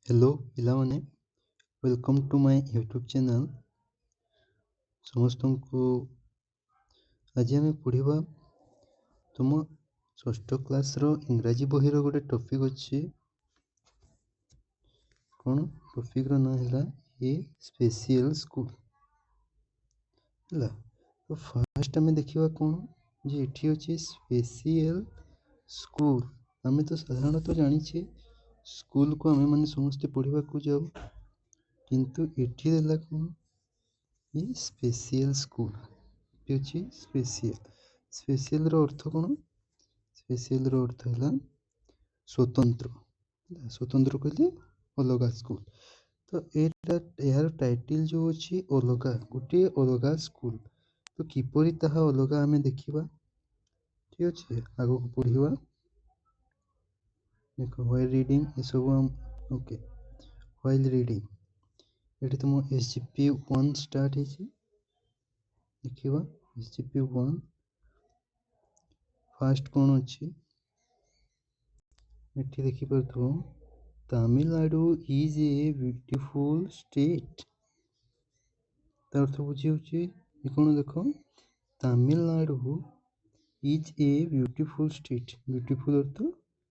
Hello पिलामाने welcome to my YouTube channel समस्त को आज आम पढ़ा तुम षष्ठ क्लास रो इंग्राजी बही रो गोटे टॉपिक अच्छी कौन टॉपिक रो ना है ए स्पेशल स्कूल है। तो फर्स्ट आम देखा कौन जे ये अच्छे स्पेशल स्कूल आम तो साधारणतः जानी स्कूल को आम मैंने समस्ते पढ़ा को जाऊ किंतु एठी देला कौन ये स्पेशल स्कूल अच्छी स्पेशल रो अर्थ कौन स्पेशल रो अर्थ है स्वतंत्र स्वतंत्र कहले अलग स्कूल। तो यार टाइटल जो अच्छी अलग गोटे अलग स्कूल तो किपरि ताहा अलग आम देखा ठीक अच्छे आग को पढ़ा देख व्हाइल रीडिंग ये सब ओके व्हाइल रीडिंग ये तुम एसजीपी 1 स्टार्ट देखा एसजीपी 1 फास्ट कौन अच्छी ये देखिपार Tamil Nadu is a beautiful state अर्थ बुझे कौन देख Tamil Nadu is a beautiful state beautiful अर्थ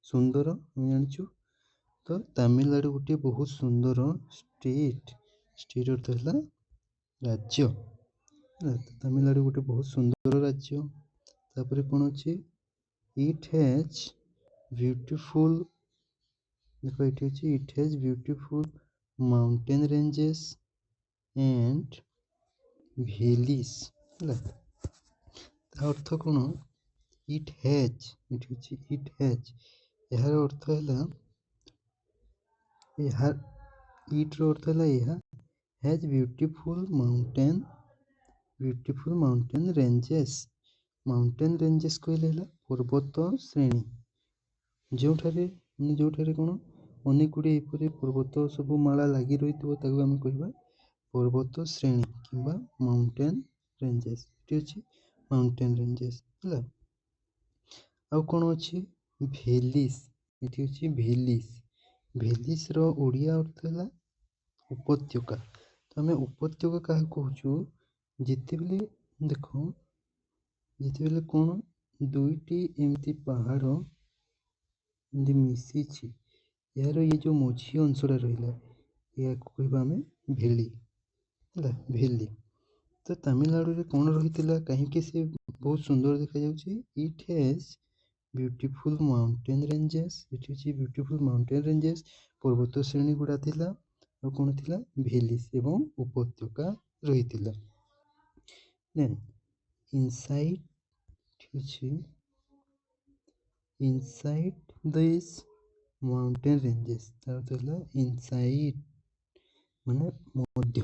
सुंदर जानू तो तमिलनाडु गोटे बहुत सुंदर स्टेट स्टेट अर्थ है राज्य तमिलनाडु गोटे बहुत सुंदर राज्य तापर कौन अच्छे इट हैज ब्यूटीफुल देख ये अच्छे it has beautiful mountain ranges and valleys अर्थ कौन इट हैज इट हैज यार अर्थ है इट रो अर्थ है यह हैज ब्यूटीफुल माउंटेन रेंजेस कहले पर्वत श्रेणी जो कौन अनेक गुड़े पर्वत सब माला लगी रही आम कह पर्वत श्रेणी कि माउंटेन रेंजेस अच्छे माउंटेन रेंजेस है आउ कौन अच्छी वैलीज ये अच्छी वैलीज रो ओडिया अर्थ है उपत्यका। तो आम उपत्यका क्या कहूँ जिते बेले देख जिते बेले कौन दुईटी एमती पहाड़ एमती मिसी यार ये जो मझी अंशटा रहा या कहवा आम भैली है भैली। तो तमिलनाडु रे कौन रही कहीं से बहुत सुंदर देखा जाउछि it has beautiful mountain ranges beautiful mountain ranges पर्वत श्रेणी गुड़ा थिला और कौन थिला वैलीज एवं उपत्यका रही थिला। Then inside this mountain ranges inside माने मध्य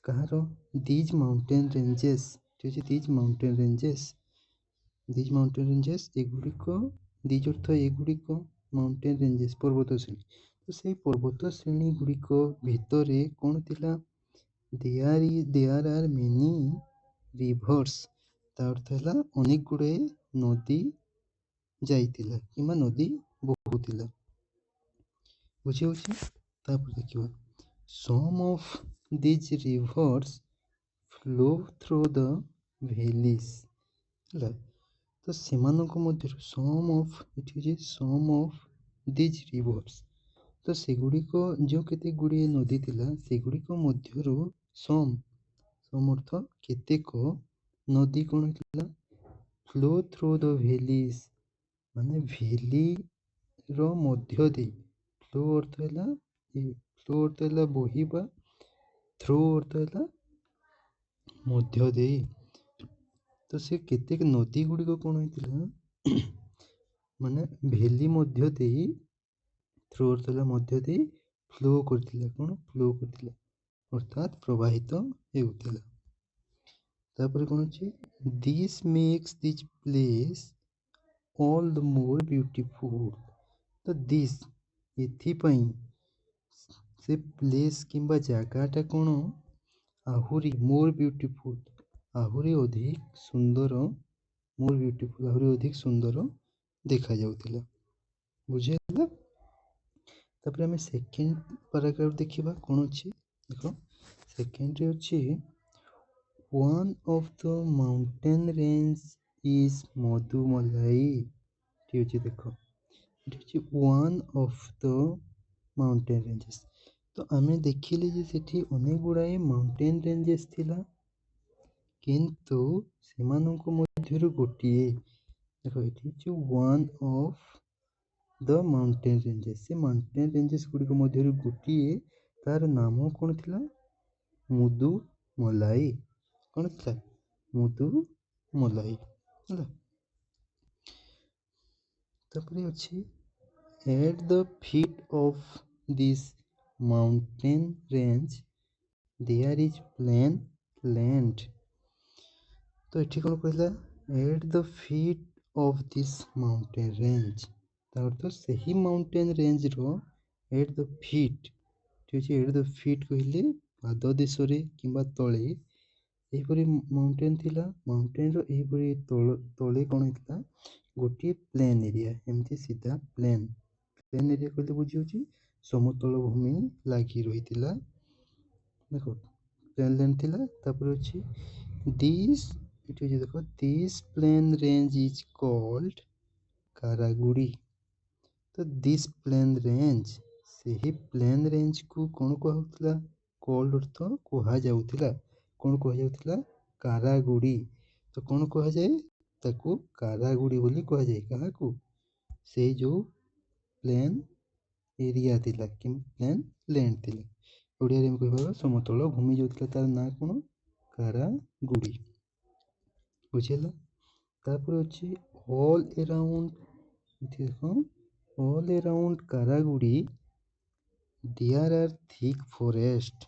कहार these mountain ranges these mountain ranges एगुड़िक दीज अर्थ एगुड़िक माउंटेन रेंजेस पर्वत श्रेणी तो से पर्वत श्रेणी गुड़िक भितर कौन थिला देयर आर मेनी रिभर्स ता अर्थ है अनेक गुड़े नदी जाइतिला किंबा नदी बहुतिला बुझी देखिए some of these rivers flow through the valleys है तो सेमानक मध्य सम ऑफ these rivers तो सेगुड़िक जो केते गुड़िए नदी थिला सेगुड़िक मध्यरु सम अर्थ केतेक नदी कौन थिला फ्लो थ्रू द वैलीज माने वैली रो मध्य दे फ्लो अर्थ है बहिबा थ्रो अर्थ है मध्य दे तो से केते नदी गुड़िक कौन होता माने वैली मध्य दे थ्रो अर्थ है मध्य दे फ्लो करथिला कौन फ्लो करथिला अर्थात प्रवाहित हेउथिला। तापर कौन अछि this makes this place all the more beautiful तो दिस एथि पई से प्लेस किंबा जगहटा कौन आहुरी मोर ब्यूटीफुल आहुरी अधिक सुंदर मोर ब्यूटीफुल आहुरी अधिक सुंदर देखा जाउथिला बुझेला। तापर आम सेकेंड पैराग्राफ देखा कौन अच्छी देख सेकेंड रे अच्छी one of the mountain range is Mudumalai ठीक अच्छे देख ये one of the mountain ranges तो आम देखिले सेठी अनेक गुड़ाए माउंटेन रेंजेस थिला किंतु सेमानंको मध्यरु गोटिए देखो ये one of the mountain ranges से माउंटेन रेंजेस गुड़िक मध्यरु गोटिए तार नाम कौन थिला मुदुमलाई कौन थिला मुदुमलाई ହେଲା तापर अच्छी at the feet of this mountain range there is plain land तो ये कौन कहला at the feet of this mountain range तो सही माउंटेन रेंज रो at the feet ठीक है at the feet कहले पाद देश कि तले यहीपरी माउंटेन थिला माउंटेन रो यहीपरी तले कौन होता गोटे प्लेन एरिया एमती सीधा प्लेन प्लेन एरिया कहते बुझी समतल भूमि लगी रही देख प्लेन लैंड थिला तापर अछि दिस देख this plain range is called Karagudi तो दिस प्लेन रेंज से ही प्लेन रेंज को कौन कहउतला कॉल्ड अर्थ कहा जाउतला कौन कहा जाउतला कारागुड़ी तो कौन कहा जाए ताकू कारागुड़ी बोली कहा जाए कहा को से जो प्लेन एरिया थिला कि प्लेन लैंड थिला ओडिया रे कहबा समतल भूमि जो थिला तार ना कोन कारागुड़ी बुझिला तापर अछि ऑल अराउंड देखो all around Karagudi there are thick forest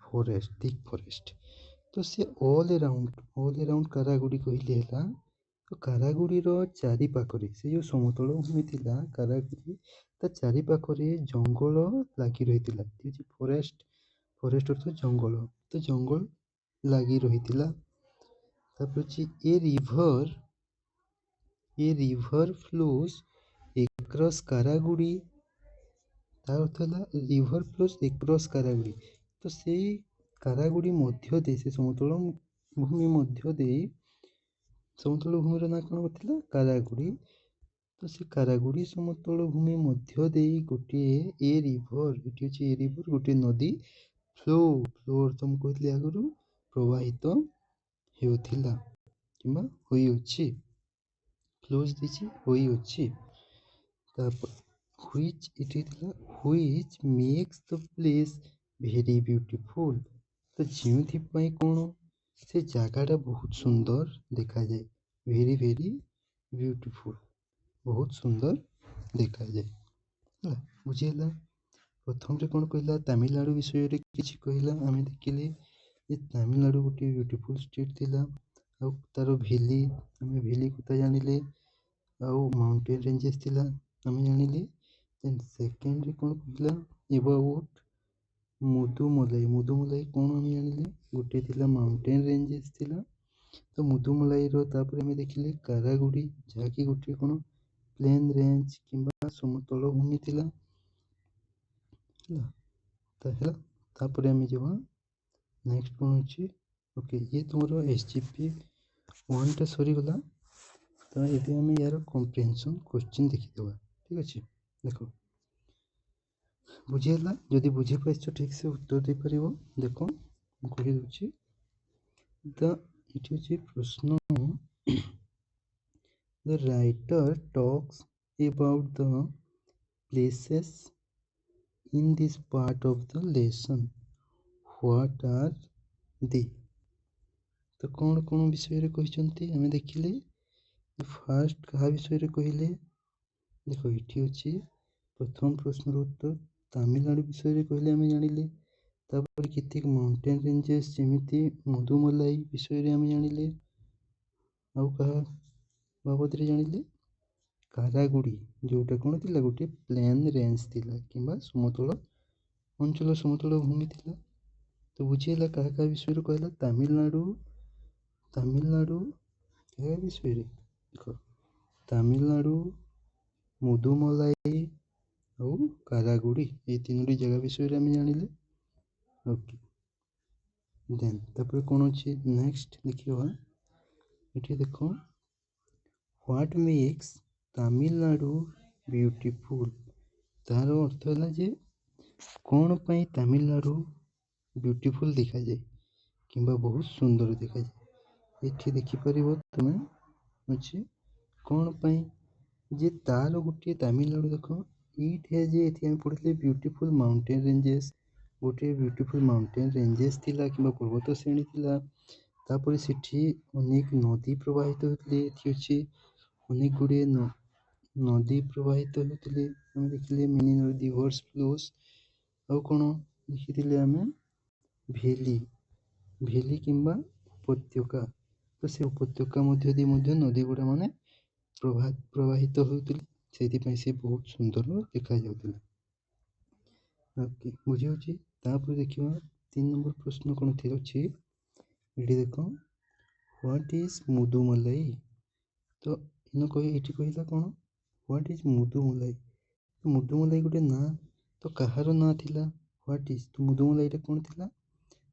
forest thick forest तो से ऑल अराउंड कारागुड़ी कहले हला तो कारागुड़ी रो चारि पाखरे से जो समतल भूमि थिला कारागुड़ी ता चारि पाखरे जंगल लागी रहितिला ठीक फॉरेस्ट फॉरेस्ट अर्थ जंगल तो जंगल लागी रहितिला तापर ए रिवर फ्लोज एक्रॉस कारागुड़ी तार अर्थ है रिवर फ्लोज एक्रॉस कारागुड़ी तो से कारागुड़ी मध्य दे से समतल भूमि मध्य दे समतल भूमि ना कौन होता कारागुड़ी तो से कारागुड़ी समतल भूमि मध्य दे गोटे ए रिवर ये रिवर गोटे नदी फ्लो फ्लो अर्थ मुझे कहती आगु प्रवाहित होता कि फ्लोज देछि होई अछि तापर which makes the place very beautiful तो जिउथि पई कोन से जगहटा बहुत सुंदर देखा जाए वेरी वेरी ब्यूटीफुल बहुत सुंदर देखा जाए बुझेला प्रथम रे कोन कहला तमिलनाडु विषय रे किछि कहला आमे देखिले जे तमिलनाडु गोटे ब्यूटीफुल स्टेट थिला आ तार वैली आमे वैली कथा जानिले आ माउंटेन रेंजेस थिला आमे जानिले देन सेकेंड रे कोन कहला अबाउट मुदुमलाई कौन आम जानिले गोटे थिला माउंटेन रेंजेस थिला तो मुदुमलाई रो तापर आमे देखिले कारागुड़ी जाकी गोटे कोन प्लेन रेंज किंबा समतल भूमि थिला हला तापर आमे जेबा नेक्स्ट कोन अछि ओके ये तुमरो एसजीपी 1 टा सरी गला तो एबे आमे यार कॉम्प्रिहेंशन क्वेश्चन देखि देबा ठीक अछि देखो बुझेला जदि बुझे पाइछ ठीक से उत्तर दे परिबो देखो कहि दोछि द इट इज ए प्रश्न the writer talks about the places in this part of the lesson what are they तो कौन कौन विषय रे कहिसंती हमें देखिले फर्स्ट कहा विषय रे कहिले देखो इठी अछि प्रथम प्रश्न उत्तर तमिलनाडु विषय रे कहिले हमें जानिले तापर कितिक माउंटेन रेंजेस जेमिति मधुमलाई विषय रे हमें जानिले आउ कहा बाबद रे जानिले कारागुड़ी जोटा कौन थिला गोटे प्लेन रेंज थिला किंबा समतल अंचल समतल भूमि थिला तो बुझेला कहा विषय रे कहला तमिलनाडु ए विषय रे देखो तमिलनाडु मुदुमलाई ଆଉ କାରାଗୁଡ଼ି ଏଇ ତିନୋଟି ଜାଗା ବିଷୟରେ ଆମେ ଜାଣିଲେ। ଓକେ, ଦେନ୍ ତାପରେ କ'ଣ ଅଛି ନେକ୍ସଟ ଦେଖିବା। ଏଠି ଦେଖ, ହ୍ୱାଟ୍ ମେକ୍ସ ତାମିଲନାଡ଼ୁ ବିୟୁଟିଫୁଲ୍। ତାର ଅର୍ଥ ହେଲା ଯେ କ'ଣ ପାଇଁ ତାମିଲନାଡ଼ୁ ବିୟୁଟିଫୁଲ୍ ଦେଖାଯାଏ କିମ୍ବା ବହୁତ ସୁନ୍ଦର ଦେଖାଯାଏ। ଏଠି ଦେଖିପାରିବ ତୁମେ ଅଛି କ'ଣ ପାଇଁ ଯେ ତାର ଗୋଟିଏ ତାମିଲନାଡ଼ୁ ଦେଖ ଏଇଠି ଯେ ଏଠି ଆମେ ପଢ଼ିଥିଲେ ବିୟୁଟିଫୁଲ୍ ମାଉଣ୍ଟେନ୍ ରେଞ୍ଜେସ୍, ଗୋଟିଏ ବିୟୁଟିଫୁଲ୍ ମାଉଣ୍ଟେନ୍ ରେଞ୍ଜେସ୍ ଥିଲା କିମ୍ବା ପର୍ବତ ଶ୍ରେଣୀ ଥିଲା। ତାପରେ ସେଠି ଅନେକ ନଦୀ ପ୍ରବାହିତ ହେଉଥିଲେ। ଏଠି ଅଛି ଅନେକ ଗୁଡ଼ିଏ ନଦୀ ପ୍ରବାହିତ ହେଉଥିଲେ। ଆମେ ଦେଖିଲେ ମିନି ନଦୀ ରିଭର୍ସ ଫ୍ଲୋସ୍। ଆଉ କ'ଣ ଦେଖିଥିଲେ ଆମେ ଭେଲି କିମ୍ବା ଉପତ୍ୟକା। ତ ସେ ଉପତ୍ୟକା ମଧ୍ୟ ଦେଇ ମଧ୍ୟ ନଦୀ ଗୁଡ଼ା ମାନେ ପ୍ରବାହିତ ହେଉଥିଲେ। ସେଥିପାଇଁ ସେ ବହୁତ ସୁନ୍ଦର ଦେଖାଯାଉଥିଲା। ଓକେ, ବୁଝିହେଉଛି। ତାପରେ ଦେଖିବା 3 ନମ୍ବର ପ୍ରଶ୍ନ କ'ଣ ଅଛି। ଏଠି ଦେଖ, ହ୍ୱାଟ୍ ଇଜ୍ ମୁଦୁମଲାଇ। ତ ଏଠି କହିଲା କ'ଣ, ହ୍ୱାଟ୍ ଇଜ୍ ମୁଦୁମଲାଇ। ମୁଦୁମଲାଇ ଗୋଟେ ନାଁ, ତ କାହାର ନାଁ ଥିଲା? ହ୍ୱାଟ୍ ଇଜ୍, ତ ମୁଦୁମଲାଇଟା କ'ଣ ଥିଲା?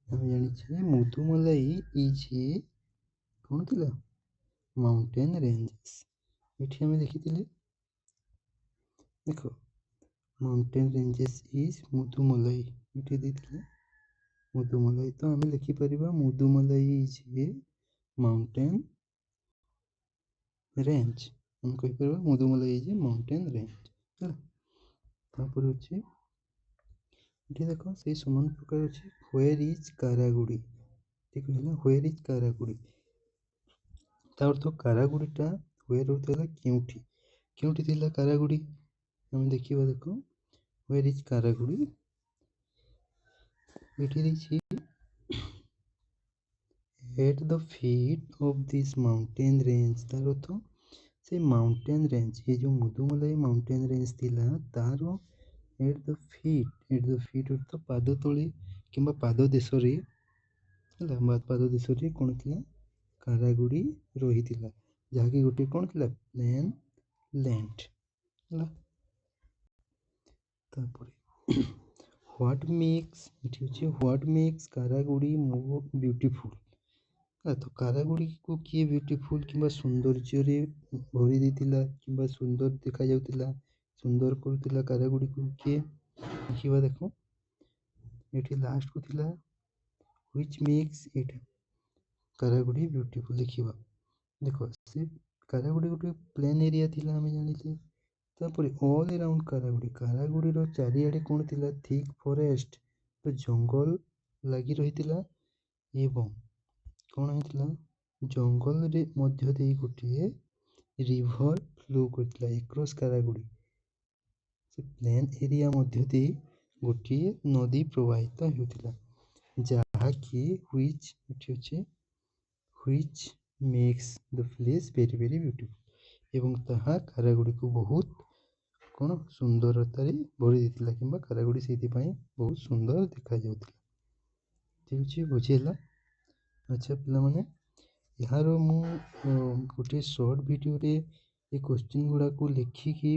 ଆମେ ଜାଣିଛେ ମୁଦୁମଲାଇ ଇଜ୍ ଏ କ'ଣ ଥିଲା? Mountain ranges. ଏଠି ଆମେ ଦେଖିଥିଲେ, ଦେଖ ମାଉଣ୍ଟେନ୍ ରେଞ୍ଜେସ୍ ଇଜ୍ ମୁଦୁମଲାଇ, ଏଠି ଦେଇଥିଲେ ମୁଦୁମଲାଇ। ତ ଆମେ ଲେଖିପାରିବା Mudumalai is a mountain range. ଆମେ କହିପାରିବା Mudumalai is a mountain range ହେଲା। ତାପରେ ଅଛି ଏଠି ଦେଖ ସେଇ ସମାନ ପ୍ରକାର ଅଛି ହ୍ୱେର୍ ଇଜ୍ କାରାଗୁଡ଼ି। ଠିକ୍ ହେଲା, ହ୍ୱେର୍ ଇଜ୍ କାରାଗୁଡ଼ି। ତା ଅର୍ଥ କାରାଗୁଡ଼ିଟା ହ୍ୱେର୍ ହେଉଥିଲା କେଉଁଠି ଥିଲା କାରାଗୁଡ଼ି। ଆମେ ଦେଖିବା, ଦେଖ ହ୍ୱେର୍ ଇଜ୍ କାରାଗୁଡ଼ି। ଏଠି ଦେଇଛି at the feet of this mountain range. ତାର ଅର୍ଥ ସେ ମାଉଣ୍ଟେନ୍ ରେଞ୍ଜ, ଏ ଯେଉଁ ମୁଦୁମଲାଇ ମାଉଣ୍ଟେନ୍ ରେଞ୍ଜ ଥିଲା ତାର ଏଟ୍ ଦ ଫିଟ୍ ଅର୍ଥ ପାଦ ତଳେ କିମ୍ବା ପାଦ ଦେଶରେ ହେଲା, ପାଦ ଦେଶରେ କ'ଣ ଥିଲା? କାରାଗୁଡ଼ି ରହିଥିଲା, ଯାହାକି ଗୋଟିଏ କ'ଣ ଥିଲା? ପ୍ଲେନ୍ ଲ୍ୟାଣ୍ଡ ହେଲା। ତାପରେ ହ୍ୱାଟ୍ ମେକ୍ସ, ଏଠି ଅଛି ହ୍ୱାଟ୍ ମେକ୍ସ କାରାଗୁଡ଼ି ମୋର୍ ବିୟୁଟିଫୁଲ୍। ତ କାରାଗୁଡ଼ିକୁ କିଏ ବିୟୁଟିଫୁଲ୍ କିମ୍ବା ସୌନ୍ଦର୍ଯ୍ୟରେ ଭରି ଦେଇଥିଲା କିମ୍ବା ସୁନ୍ଦର ଦେଖାଯାଉଥିଲା, ସୁନ୍ଦର କରୁଥିଲା କାରାଗୁଡ଼ିକୁ କିଏ? ଦେଖିବା, ଦେଖ ଏଠି ଲାଷ୍ଟକୁ ଥିଲା ହ୍ୱିଚ୍ ମେକ୍ସ ଇଟ୍ କାରାଗୁଡ଼ି ବିୟୁଟିଫୁଲ୍। ଦେଖିବା, ଦେଖ ସେ କାରାଗୁଡ଼ି ଗୋଟେ ପ୍ଲେନ୍ ଏରିଆ ଥିଲା ଆମେ ଜାଣିଛେ। ତାପରେ ଅଲ୍ ଏରାଉଣ୍ଡ କାରାଗୁଡ଼ିର ଚାରିଆଡ଼େ କ'ଣ ଥିଲା? ଥିକ୍ ଫରେଷ୍ଟ, ତ ଜଙ୍ଗଲ ଲାଗି ରହିଥିଲା। ଏବଂ କ'ଣ ହେଇଥିଲା? ଜଙ୍ଗଲରେ ମଧ୍ୟ ଦେଇ ଗୋଟିଏ ରିଭର ଫ୍ଲୋ କରିଥିଲା ଏକ୍ରସ୍ କାରାଗୁଡ଼ି। ସେ ପ୍ଲେନ୍ ଏରିଆ ମଧ୍ୟ ଦେଇ ଗୋଟିଏ ନଦୀ ପ୍ରବାହିତ ହେଉଥିଲା, ଯାହାକି ଏଠି ଅଛି which makes the place very very beautiful. ଏବଂ ତାହା କାରାଗୁଡ଼ିକୁ ବହୁତ କ'ଣ ସୁନ୍ଦରତାରେ ଭରି ଦେଇଥିଲା କିମ୍ବା କାରାଗୁଡ଼ି ସେଇଥିପାଇଁ ବହୁତ ସୁନ୍ଦର ଦେଖାଯାଉଥିଲା। ଠିକ୍ ଅଛି, ବୁଝିହେଲା। ଆଚ୍ଛା ପିଲାମାନେ, ଏହାର ମୁଁ ଗୋଟିଏ ସର୍ଟ ଭିଡ଼ିଓରେ ଏ କୋଶ୍ଚିନ୍ ଗୁଡ଼ାକୁ ଲେଖିକି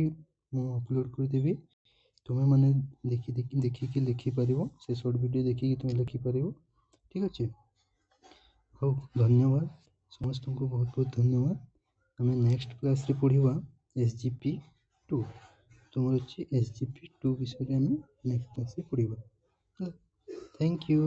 ମୁଁ ଅପଲୋଡ଼ କରିଦେବି। ତୁମେମାନେ ଦେଖିକି ଲେଖିପାରିବ, ସେ ସର୍ଟ ଭିଡ଼ିଓ ଦେଖିକି ତୁମେ ଲେଖିପାରିବ। ଠିକ୍ ଅଛି, ହଉ, ଧନ୍ୟବାଦ ସମସ୍ତଙ୍କୁ, ବହୁତ ବହୁତ ଧନ୍ୟବାଦ। ଆମେ ନେକ୍ସଟ କ୍ଲାସ୍ରେ ପଢ଼ିବା SGP2। ତୁମର ଅଛି SGP2 ବିଷୟରେ ଆମେ ନେକ୍ସଟ କ୍ଲାସ୍ରେ ପଢ଼ିବା ହେଲା। Thank you.